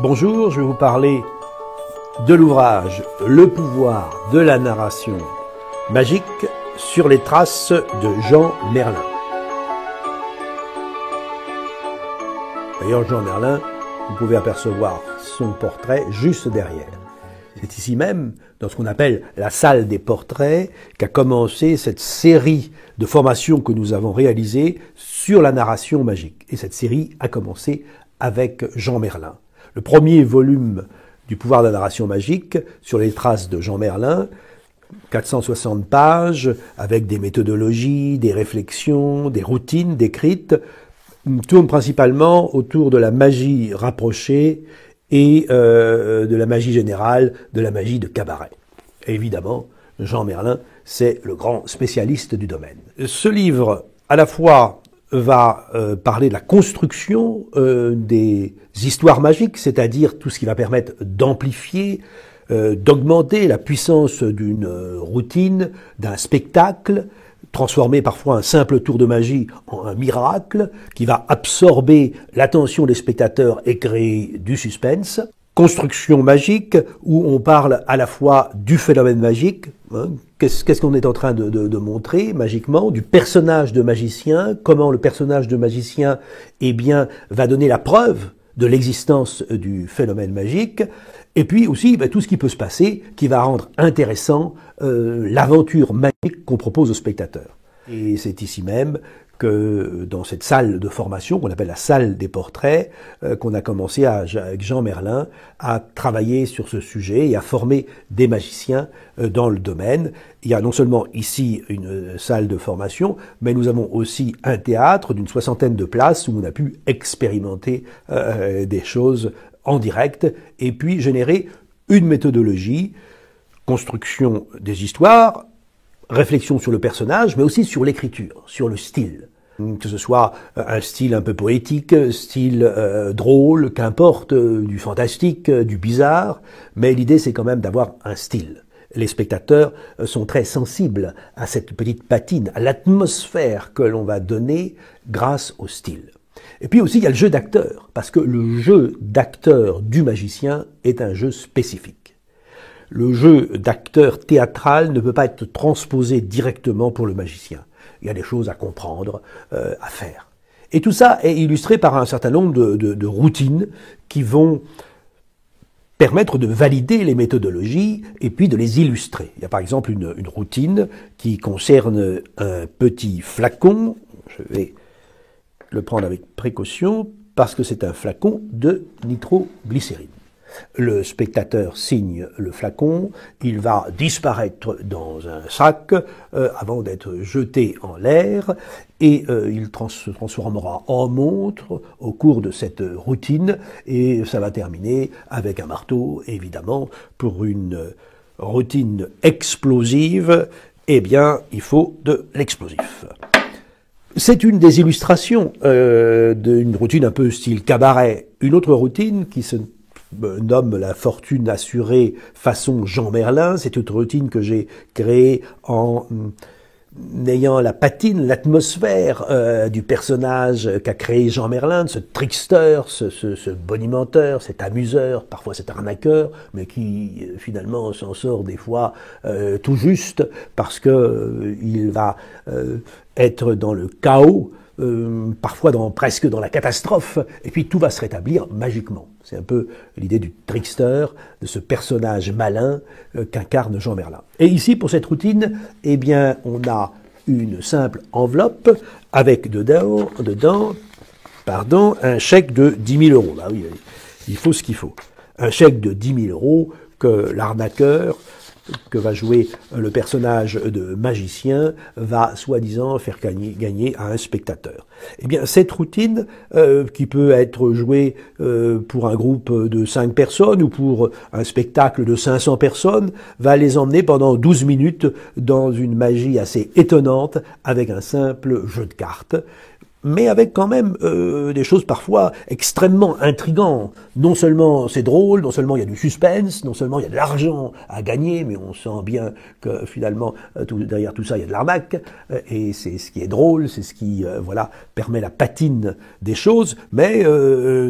Bonjour, je vais vous parler de l'ouvrage Le pouvoir de la narration magique sur les traces de Jean Merlin. D'ailleurs, Jean Merlin, vous pouvez apercevoir son portrait juste derrière. C'est ici même, dans ce qu'on appelle la salle des portraits, qu'a commencé cette série de formations que nous avons réalisées sur la narration magique. Et cette série a commencé avec Jean Merlin. Le premier volume du pouvoir de la narration magique sur les traces de Jean Merlin, 460 pages, avec des méthodologies, des réflexions, des routines décrites, tourne principalement autour de la magie rapprochée et de la magie générale, de la magie de cabaret. Et évidemment, Jean Merlin, c'est le grand spécialiste du domaine. Ce livre, à la fois, va parler de la construction des histoires magiques, c'est-à-dire tout ce qui va permettre d'amplifier, d'augmenter la puissance d'une routine, d'un spectacle, transformer parfois un simple tour de magie en un miracle qui va absorber l'attention des spectateurs et créer du suspense. Construction magique, où on parle à la fois du phénomène magique, hein, qu'est-ce qu'on est en train de montrer magiquement, du personnage de magicien, comment le personnage de magicien va donner la preuve de l'existence du phénomène magique, et puis aussi tout ce qui peut se passer, qui va rendre intéressant l'aventure magique qu'on propose aux spectateurs. Et c'est ici même que dans cette salle de formation, qu'on appelle la salle des portraits, qu'on a commencé avec Jean Merlin à travailler sur ce sujet et à former des magiciens dans le domaine. Il y a non seulement ici une salle de formation, mais nous avons aussi un théâtre d'une 60aine de places où on a pu expérimenter des choses en direct et puis générer une méthodologie, construction des histoires, réflexion sur le personnage, mais aussi sur l'écriture, sur le style. Que ce soit un style un peu poétique, style drôle, qu'importe, du fantastique, du bizarre, mais l'idée c'est quand même d'avoir un style. Les spectateurs sont très sensibles à cette petite patine, à l'atmosphère que l'on va donner grâce au style. Et puis aussi il y a le jeu d'acteur, parce que le jeu d'acteur du magicien est un jeu spécifique. Le jeu d'acteur théâtral ne peut pas être transposé directement pour le magicien. Il y a des choses à comprendre, à faire. Et tout ça est illustré par un certain nombre de routines qui vont permettre de valider les méthodologies et puis de les illustrer. Il y a par exemple une routine qui concerne un petit flacon. Je vais le prendre avec précaution parce que c'est un flacon de nitroglycérine. Le spectateur signe le flacon, il va disparaître dans un sac avant d'être jeté en l'air et il se transformera en montre au cours de cette routine et ça va terminer avec un marteau. Évidemment, pour une routine explosive, il faut de l'explosif. C'est une des illustrations d'une routine un peu style cabaret. Une autre routine qui se nomme la fortune assurée façon Jean Merlin. C'est une routine que j'ai créée en ayant la patine, l'atmosphère du personnage qu'a créé Jean Merlin, ce trickster, ce bonimenteur, cet amuseur, parfois cet arnaqueur, mais qui finalement s'en sort des fois tout juste parce que il va être dans le chaos, parfois presque dans la catastrophe, et puis tout va se rétablir magiquement. C'est un peu l'idée du trickster, de ce personnage malin qu'incarne Jean Merlin. Et ici, pour cette routine, on a une simple enveloppe avec dedans, un chèque de 10 000 €. Bah oui, il faut ce qu'il faut. Un chèque de 10 000 € que l'arnaqueur, que va jouer le personnage de magicien, va soi-disant faire gagner à un spectateur. Cette routine, qui peut être jouée pour un groupe de 5 personnes ou pour un spectacle de 500 personnes, va les emmener pendant 12 minutes dans une magie assez étonnante avec un simple jeu de cartes. mais avec quand même des choses parfois extrêmement intrigantes. Non seulement c'est drôle, non seulement il y a du suspense, non seulement il y a de l'argent à gagner, mais on sent bien que finalement derrière tout ça il y a de l'arnaque, et c'est ce qui est drôle, c'est ce qui voilà permet la patine des choses, mais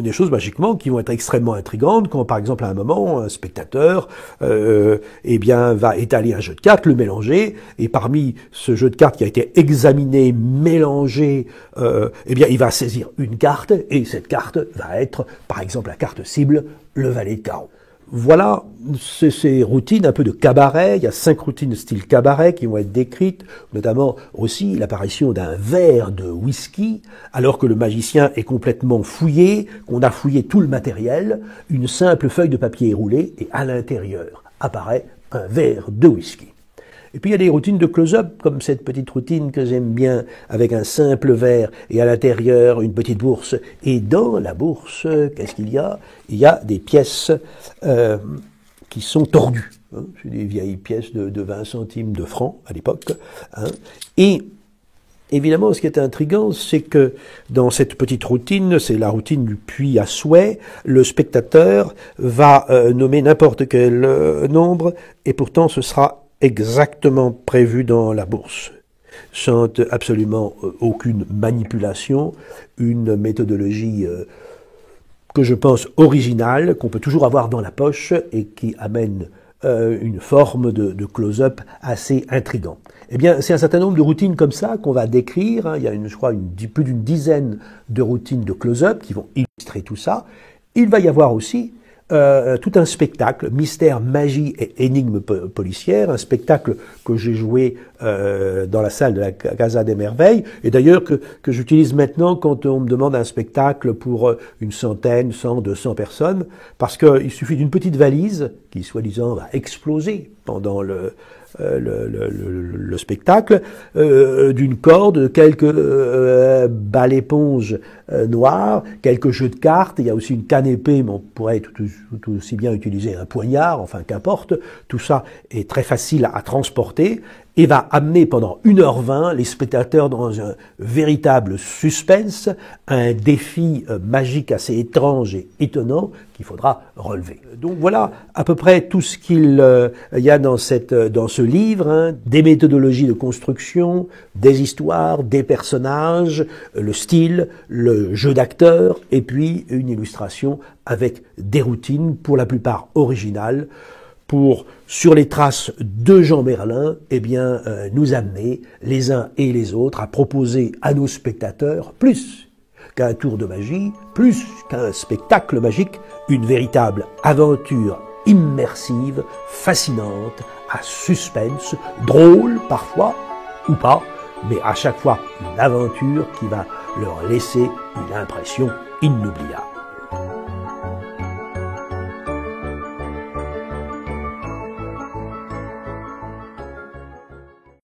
des choses magiquement qui vont être extrêmement intrigantes, quand par exemple à un moment un spectateur eh bien va étaler un jeu de cartes, le mélanger, et parmi ce jeu de cartes qui a été examiné, mélangé, eh bien, il va saisir une carte, et cette carte va être, par exemple, la carte cible, le valet de carreau. Voilà ces routines un peu de cabaret. Il y a 5 routines de style cabaret qui vont être décrites, notamment aussi l'apparition d'un verre de whisky, alors que le magicien est complètement fouillé, qu'on a fouillé tout le matériel, une simple feuille de papier est roulée, et à l'intérieur apparaît un verre de whisky. Et puis il y a des routines de close-up, comme cette petite routine que j'aime bien, avec un simple verre et à l'intérieur une petite bourse. Et dans la bourse, qu'est-ce qu'il y a? Il y a des pièces qui sont tordues. Hein. C'est des vieilles pièces de 20 centimes de francs à l'époque. Hein. Et évidemment, ce qui est intriguant, c'est que dans cette petite routine, c'est la routine du puits à souhait, le spectateur va nommer n'importe quel nombre, et pourtant ce sera exactement prévu dans la bourse, sans absolument aucune manipulation, une méthodologie que je pense originale, qu'on peut toujours avoir dans la poche et qui amène une forme de close-up assez intrigant. Eh bien, c'est un certain nombre de routines comme ça qu'on va décrire. Hein. Il y a, je crois, plus d'une dizaine de routines de close-up qui vont illustrer tout ça. Il va y avoir aussi tout un spectacle, mystère, magie et énigmes policières, un spectacle que j'ai joué dans la salle de la Casa des Merveilles, et d'ailleurs que j'utilise maintenant quand on me demande un spectacle pour une centaine, 100, 200 personnes, parce qu'il suffit d'une petite valise qui, soi-disant, va exploser pendant le spectacle, d'une corde, quelques balles éponges noires, quelques jeux de cartes, il y a aussi une canne épée, mais on pourrait tout aussi bien utiliser un poignard, enfin qu'importe, tout ça est très facile à transporter, et va amener pendant 1h20 les spectateurs dans un véritable suspense, un défi magique assez étrange et étonnant qu'il faudra relever. Donc voilà à peu près tout ce qu'il y a dans ce livre, hein, des méthodologies de construction, des histoires, des personnages, le style, le jeu d'acteur, et puis une illustration avec des routines, pour la plupart originales, pour, sur les traces de Jean Merlin, eh bien, nous amener les uns et les autres à proposer à nos spectateurs, plus qu'un tour de magie, plus qu'un spectacle magique, une véritable aventure immersive, fascinante, à suspense, drôle parfois, ou pas, mais à chaque fois une aventure qui va leur laisser une impression inoubliable.